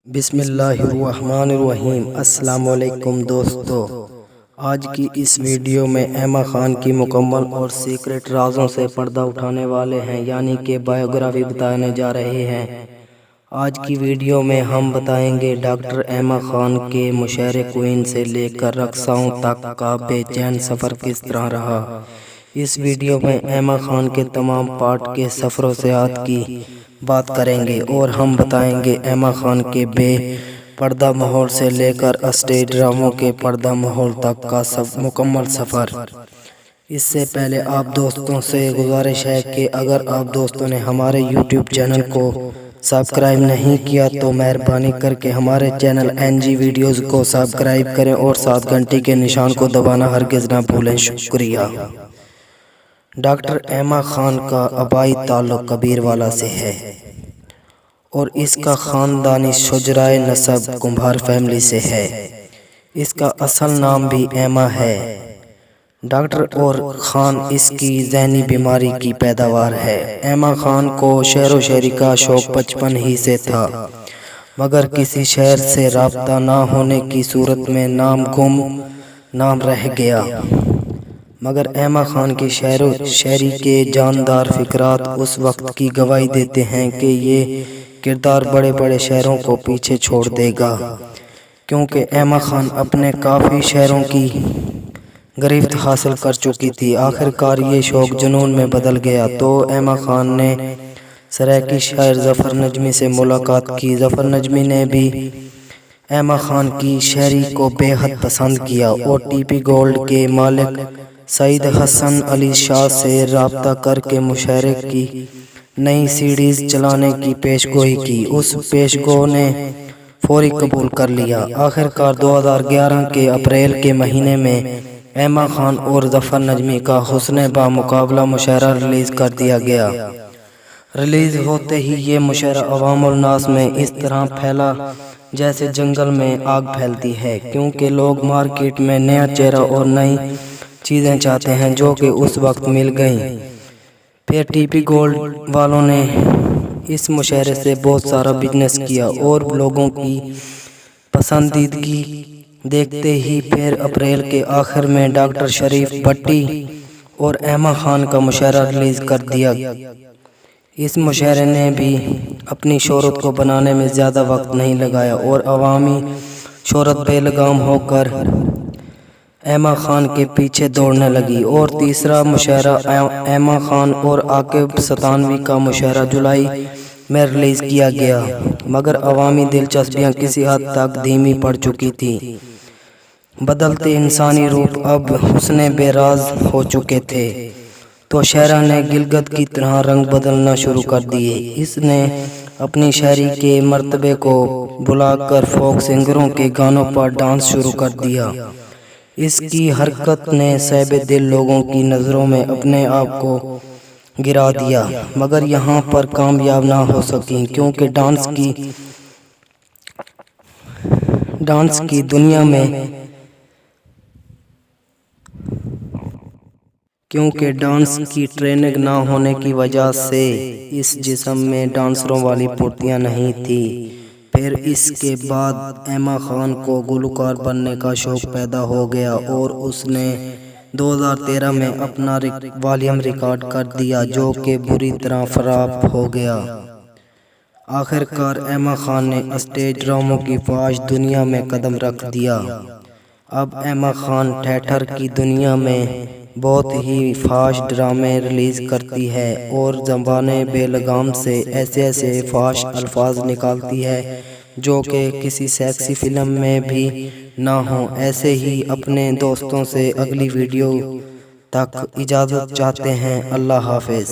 بسم اللہ الرحمن الرحیم۔ السلام علیکم دوستو، آج کی اس ویڈیو میں ایما خان کی مکمل اور سیکرٹ رازوں سے پردہ اٹھانے والے ہیں، یعنی کہ بایوگرافی بتانے جا رہے ہیں۔ آج کی ویڈیو میں ہم بتائیں گے ڈاکٹر ایما خان کے مشہور کوئین سے لے کر رقصاؤں تک کا بے چین سفر کس طرح رہا۔ اس ویڈیو میں ایما خان کے تمام پارٹ کے سفر و سیاحت کی بات کریں گے اور ہم بتائیں گے ایما خان کے بے پردہ ماحول سے لے کر اسٹیج ڈراموں کے پردہ ماحول تک کا مکمل سفر۔ اس سے پہلے آپ دوستوں سے گزارش ہے کہ اگر آپ دوستوں نے ہمارے یوٹیوب چینل کو سبسکرائب نہیں کیا تو مہربانی کر کے ہمارے چینل NG ویڈیوز کو سبسکرائب کریں اور ساتھ گھنٹی کے نشان کو دبانا ہرگز نہ بھولیں۔ شکریہ۔ ڈاکٹر ایما خان کا آبائی تعلق کبیروالا سے ہے اور اس کا خاندانی شجرائے نسب کمبھار فیملی سے ہے۔ اس کا اصل نام بھی ایما ہے۔ ڈاکٹر اور خان اس کی ذہنی بیماری کی پیداوار ہے۔ ایما خان کو شعر و شاعری کا شوق بچپن ہی سے تھا، مگر کسی شاعر سے رابطہ نہ ہونے کی صورت میں نام رہ گیا۔ مگر ایما خان کی شعر و شاعری کے جاندار فقرات اس وقت کی گواہی دیتے ہیں کہ یہ کردار بڑے بڑے شاعروں کو پیچھے چھوڑ دے گا، کیونکہ ایما خان اپنے کافی شعروں کی گرفت حاصل کر چکی تھی۔ آخر کار یہ شوق جنون میں بدل گیا تو ایما خان نے سرائیکی شاعر ظفر نجمی سے ملاقات کی۔ ظفر نجمی نے بھی ایما خان کی شاعری کو بے حد پسند کیا اور TP گولڈ کے مالک سعید حسن علی شاہ سے رابطہ کر کے مشاعرے کی نئی سیریز چلانے کی پیشگوئی کی۔ اس پیشگو نے فوری قبول کر لیا۔ آخر کار 2011 کے اپریل کے مہینے میں ایما خان اور ظفر نجمی کا حسن بامقابلہ مشاعرہ ریلیز کر دیا گیا۔ ریلیز ہوتے ہی یہ مشاعرہ عوام الناس میں اس طرح پھیلا جیسے جنگل میں آگ پھیلتی ہے، کیونکہ لوگ مارکیٹ میں نیا چہرہ اور نئی چیزیں چاہتے ہیں جو کہ اس وقت مل گئیں۔ پھر TP گولڈ والوں نے اس مشاعرے سے بہت سارا بزنس کیا اور لوگوں کی پسندیدگی دیکھتے ہی پھر اپریل کے آخر میں ڈاکٹر شریف بھٹی اور ایما خان کا مشاعرہ ریلیز کر دیا۔ اس مشاعرے نے بھی اپنی شہرت کو بنانے میں زیادہ وقت نہیں لگایا اور عوامی شہرت بے لگام ہو کر ایما خان کے پیچھے دوڑنے لگی۔ اور تیسرا مشاعرہ ایما خان اور عاقب ستانوی کا مشاعرہ جولائی میں ریلیز کیا گیا، مگر عوامی دلچسپیاں کسی حد تک دھیمی پڑ چکی تھی۔ بدلتے انسانی روپ اب حسن بے راز ہو چکے تھے تو شاعرہ نے گلگت کی طرح رنگ بدلنا شروع کر دیے۔ اس نے اپنی شاعری کے مرتبے کو بلا کر فوک سنگروں کے گانوں پر ڈانس شروع کر دیا۔ اس کی حرکت نے صاحب دل لوگوں کی نظروں میں اپنے آپ کو گرا دیا، مگر یہاں پر کامیاب نہ ہو سکی، کیونکہ ڈانس کی ٹریننگ نہ ہونے کی وجہ سے اس جسم میں ڈانسروں والی پھرتیاں نہیں تھی۔ پھر اس کے بعد ایما خان کو گلوکار بننے کا شوق پیدا ہو گیا اور اس نے 2013 میں اپنا والیوم ریکارڈ کر دیا جو کہ بری طرح فلاپ ہو گیا۔ آخر کار ایما خان نے اسٹیج ڈراموں کی فحش دنیا میں قدم رکھ دیا۔ اب ایما خان تھیٹر کی دنیا میں بہت ہی فحش ڈرامے ریلیز کرتی ہے اور زبان بے لگام سے ایسے فحش الفاظ نکالتی ہے جو کہ کسی سیکسی فلم میں بھی نہ ہوں۔ ایسے ہی اپنے دوستوں سے اگلی ویڈیو تک اجازت چاہتے ہیں۔ اللہ حافظ۔